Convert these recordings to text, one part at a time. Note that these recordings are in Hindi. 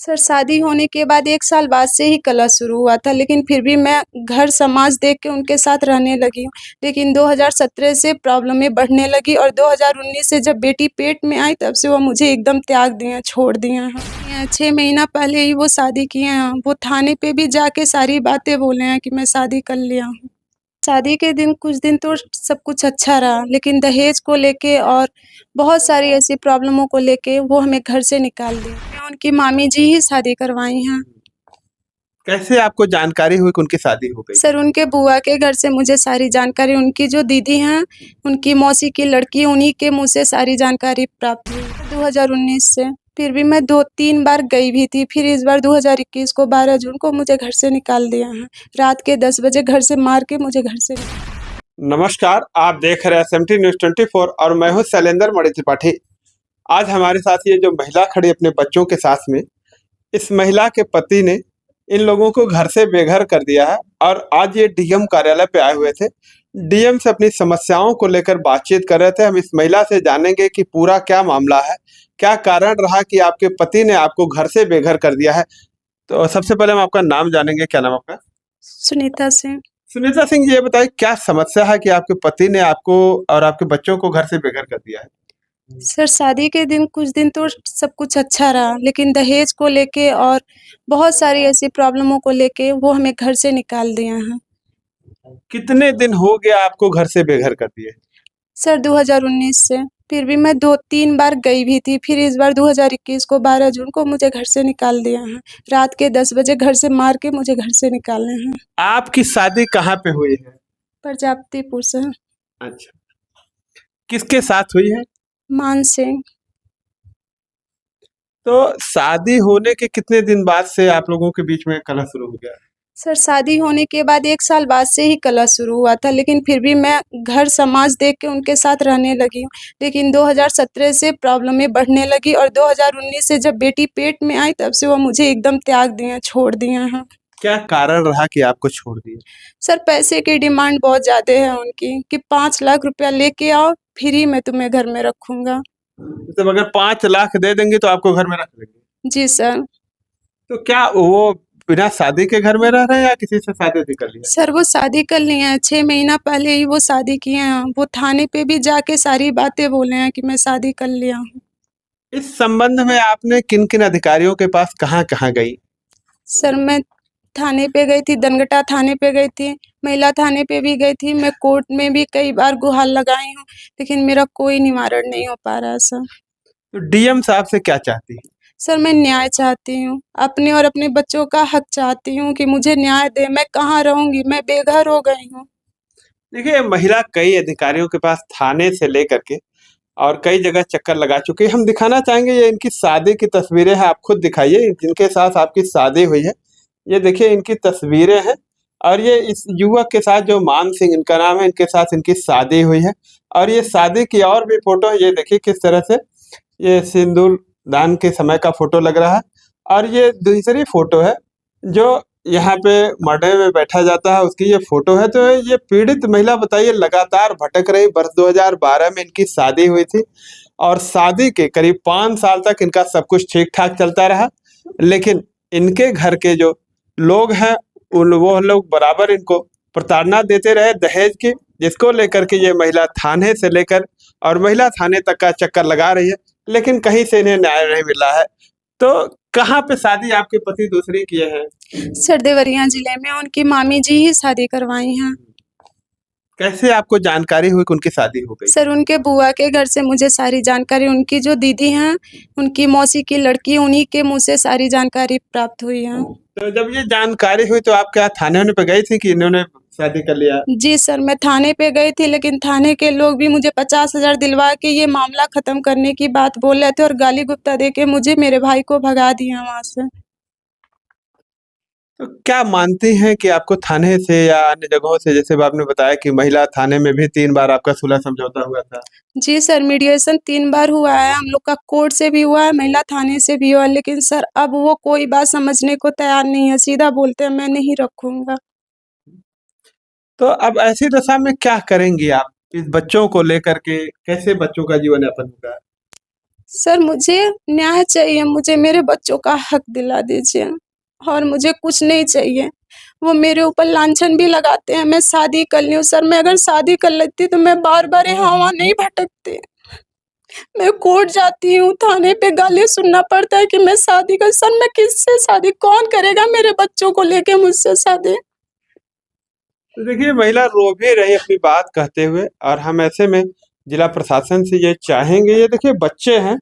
सर शादी होने के बाद 1 साल बाद से ही कलह शुरू हुआ था, लेकिन फिर भी मैं घर समाज देख के उनके साथ रहने लगी हूँ। लेकिन 2017 से प्रॉब्लमें बढ़ने लगी और 2019 से जब बेटी पेट में आई तब से वो मुझे एकदम त्याग दिए हैं, छोड़ दिए हैं। 6 महीना पहले ही वो शादी किए हैं। वो थाने पे भी जाके सारी बातें बोले हैं कि मैं शादी कर लिया हूँ। शादी के दिन कुछ दिन तो सब कुछ अच्छा रहा, लेकिन दहेज को लेके और बहुत सारी ऐसी प्रॉब्लमों को लेके वो हमें घर से निकाल दिए। मैं उनकी मामी जी ही शादी करवाई हैं। कैसे आपको जानकारी हुई कि उनकी शादी हो गई? सर उनके बुआ के घर से मुझे सारी जानकारी, उनकी जो दीदी हैं, उनकी मौसी की लड़की, उन्हीं के मुँह से सारी जानकारी प्राप्त हुई 2019 से। फिर भी मैं 2-3 बार गई भी थी। फिर इस बार 2021 को 12 जून को मुझे घर से निकाल दिया है। रात के 10 बजे घर से मार के मुझे घर से नमस्कार, आप देख रहे हैं SMT न्यूज़ 24 और मैं हूं शैलेंद्र मणि त्रिपाठी। आज हमारे साथ ये जो महिला खड़ी अपने बच्चों के साथ में, इस महिला के पति ने इन लोगों को घर से बेघर कर दिया है और आज ये डीएम कार्यालय पे आए हुए थे। डीएम से अपनी समस्याओं को लेकर बातचीत कर रहे थे। हम इस महिला से जानेंगे कि पूरा क्या मामला है, क्या कारण रहा कि आपके पति ने आपको घर से बेघर कर दिया है। तो सबसे पहले हम आपका नाम जानेंगे। क्या नाम आपका? सुनीता सिंह। सुनीता सिंह जी, ये बताइए क्या समस्या है कि आपके पति ने आपको और आपके बच्चों को घर से बेघर कर दिया है? सर शादी के दिन कुछ दिन तो सब कुछ अच्छा रहा, लेकिन दहेज को लेके और बहुत सारी ऐसी प्रॉब्लमों को लेके वो हमें घर से निकाल दिए हैं। कितने दिन हो गया आपको घर से बेघर कर दिए? सर 2019 से। फिर भी मैं 2-3 बार गई भी थी। फिर इस बार 2021 को 12 जून को मुझे घर से निकाल दिया है। रात के 10 बजे घर से मार के मुझे घर से निकाले हैं। आपकी शादी कहाँ पे हुई है? प्रजापतिपुर से। अच्छा, किसके साथ हुई है? मान सिंह। तो शादी होने के कितने दिन बाद से आप लोगों के बीच में कलह शुरू हो गया? सर शादी होने के बाद 1 साल बाद से ही कलह शुरू हुआ था, लेकिन फिर भी मैं घर समाज देख के उनके साथ रहने लगी हूँ। लेकिन 2017 से प्रॉब्लमें बढ़ने लगी और 2019 से जब बेटी पेट में आई तब से वो मुझे एकदम त्याग दिए हैं, छोड़ दिए हैं। क्या कारण रहा कि आपको छोड़ दिए? सर पैसे की डिमांड बहुत ज़्यादा है उनकी कि 5 लाख रुपया लेके आओ, फ्री में तुम्हें घर में रखूँगा। मतलब अगर 5 लाख दे देंगे तो आपको घर में रख लेंगे? जी सर। तो क्या वो बिना शादी के घर में रह रहे हैं या किसी से शादी भी कर लिया? सर वो शादी कर लिए हैं, 6 महीना पहले ही वो शादी किए हैं। वो थाने पे भी जाके सारी बातें बोले हैं कि मैं शादी कर लिया हूँ। इस संबंध में आपने किन-किन अधिकारियों के पास कहाँ-कहाँ गई? सर मैं थाने पे गई थी, दनगटा थाने पे गई थी, महिला थाने पे भी गई थी, मैं कोर्ट में भी कई बार गुहार लगाई हूँ, लेकिन मेरा कोई निवारण नहीं हो पा रहा है सर। तो डीएम साहब से क्या चाहती हैं? सर मैं न्याय चाहती हूँ, अपने और अपने बच्चों का हक चाहती हूँ कि मुझे न्याय दें। मैं कहाँ रहूँगी? मैं बेघर हो गई हूँ। देखिए, महिला कई अधिकारियों के पास थाने से लेकर के और कई जगह चक्कर लगा चुकी है। हम दिखाना चाहेंगे, ये इनकी शादी की तस्वीरें हैं, आप खुद दिखाइए जिनके साथ आपकी शादी हुई है। ये देखिए इनकी तस्वीरें हैं और ये इस युवक के साथ जो मान सिंह इनका नाम है, इनके साथ इनकी शादी हुई है और ये शादी की और भी फोटो है। ये देखिए किस तरह से ये सिंदूर दान के समय का फोटो लग रहा है और ये दूसरी फोटो है जो यहाँ पे मडे में बैठा जाता है, उसकी ये फोटो है। तो ये पीड़ित महिला बताइए लगातार भटक रही। वर्ष 2012 में इनकी शादी हुई थी और शादी के करीब 5 साल तक इनका सब कुछ ठीक-ठाक चलता रहा। लेकिन इनके घर के जो लोग हैं वो लोग बराबर इनको प्रताड़ना देते रहे दहेज की, जिसको लेकर के ये महिला थाने से लेकर और महिला थाने तक का चक्कर लगा रही है, लेकिन कहीं से इन्हें न्याय नहीं मिला है। तो कहाँ पे शादी आपके पति दूसरी किए हैं? सर देवरिया जिले में उनकी मामी जी ही शादी करवाई हैं। कैसे आपको जानकारी हुई कि उनकी शादी हो गई? सर उनके बुआ के घर से मुझे सारी जानकारी, उनकी जो दीदी हैं, उनकी मौसी की लड़की, उन्हीं के मुँह से सारी जानकारी प्राप्त हुई है। तो जब ये जानकारी हुई तो आप क्या थाने पे गई थी कि इन्होंने शादी कर लिया? जी सर, मैं थाने पे गई थी, लेकिन थाने के लोग भी मुझे 50,000 दिलवा के ये मामला ख़त्म करने की बात बोल रहे थे और गाली-गुप्ता देके मुझे, मेरे भाई को भगा दिया वहाँ से। तो क्या मानती हैं कि आपको थाने से या अन्य जगहों से, जैसे अब आपने बताया कि महिला थाने में भी 3 बार आपका सुलह समझौता हुआ था? जी सर, मीडिएशन 3 बार हुआ है, हम लोग का कोर्ट से भी हुआ है, महिला थाने से भी हुआ है, लेकिन सर अब वो कोई बात समझने को तैयार नहीं है, सीधा बोलते हैं मैं नहीं रखूँगा। तो अब ऐसी दशा में क्या करेंगी आप? इस बच्चों को लेकर के कैसे बच्चों का जीवन यापन होगा? सर मुझे न्याय चाहिए, मुझे मेरे बच्चों का हक दिला दीजिए और मुझे कुछ नहीं चाहिए। वो मेरे ऊपर लांछन भी लगाते हैं, मैं शादी कर ली हूँ सर, मैं अगर शादी कर लेती तो मैं बार-बार यहाँ-वहाँ नहीं भटकती। मैं कोर्ट जाती हूँ, थाने पे गाली सुनना पड़ता है कि मैं शादी कर सर मैं किससे शादी, कौन करेगा मेरे बच्चों को लेके मुझसे शादी? तो देखिए महिला रो भी रही अपनी बात कहते हुए, और हम ऐसे में जिला प्रशासन से ये चाहेंगे, ये देखिए बच्चे हैं,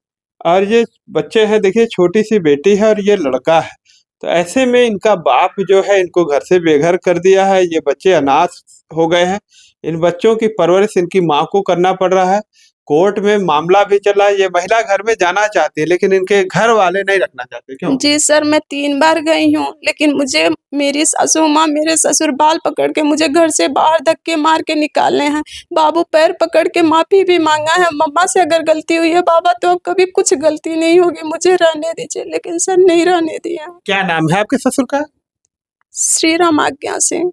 और ये बच्चे हैं, देखिए छोटी सी बेटी है और ये लड़का है। तो ऐसे में इनका बाप जो है इनको घर से बेघर कर दिया है, ये बच्चे अनाथ हो गए हैं। इन बच्चों की परवरिश इनकी माँ को करना पड़ रहा है। कोर्ट में मामला भी चला, ये महिला घर में जाना चाहती है लेकिन इनके घर वाले नहीं रखना चाहते, क्यों? जी सर, मैं 3 बार गई हूँ, लेकिन मुझे मेरी सासू माँ, मेरे ससुर बाल पकड़ के मुझे घर से बाहर धक्के मार के निकाले हैं। बाबू पैर पकड़ के माफ़ी भी माँगा है, मम्मा से अगर गलती हुई है बाबा तो अब कभी कुछ गलती नहीं होगी, मुझे रहने दीजिए, लेकिन सर नहीं रहने दिया। क्या नाम है आपके ससुर का? श्रीराम आज्ञा सिंह।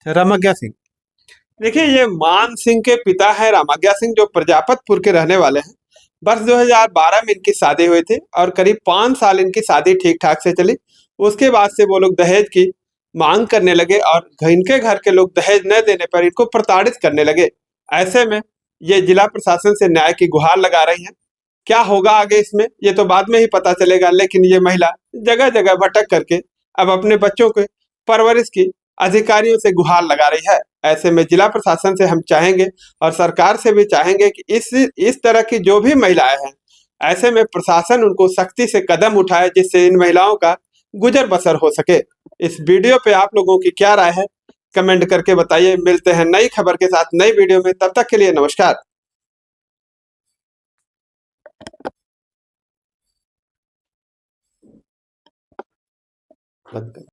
रामाज्ञा सिंह। देखिए ये मान सिंह के पिता है रामाज्ञा सिंह, जो प्रजापतपुर के रहने वाले हैं। वर्ष 2012 में इनकी शादी हुई थी और करीब 5 साल इनकी शादी ठीक ठाक से चली। उसके बाद से वो लोग दहेज की मांग करने लगे और इनके घर के लोग दहेज न देने पर इनको प्रताड़ित करने लगे। ऐसे में ये जिला प्रशासन से न्याय की गुहार लगा रही हैं। क्या होगा आगे इसमें ये तो बाद में ही पता चलेगा, लेकिन ये महिला जगह जगह भटक करके अब अपने बच्चों के परवरिश की अधिकारियों से गुहार लगा रही है। ऐसे में जिला प्रशासन से हम चाहेंगे और सरकार से भी चाहेंगे कि इस तरह की जो भी महिलाएं हैं, ऐसे में प्रशासन उनको सख्ती से कदम उठाए, जिससे इन महिलाओं का गुजर बसर हो सके। इस वीडियो पे आप लोगों की क्या राय है, कमेंट करके बताइए। मिलते हैं नई खबर के साथ नई वीडियो में, तब तक के लिए नमस्कार।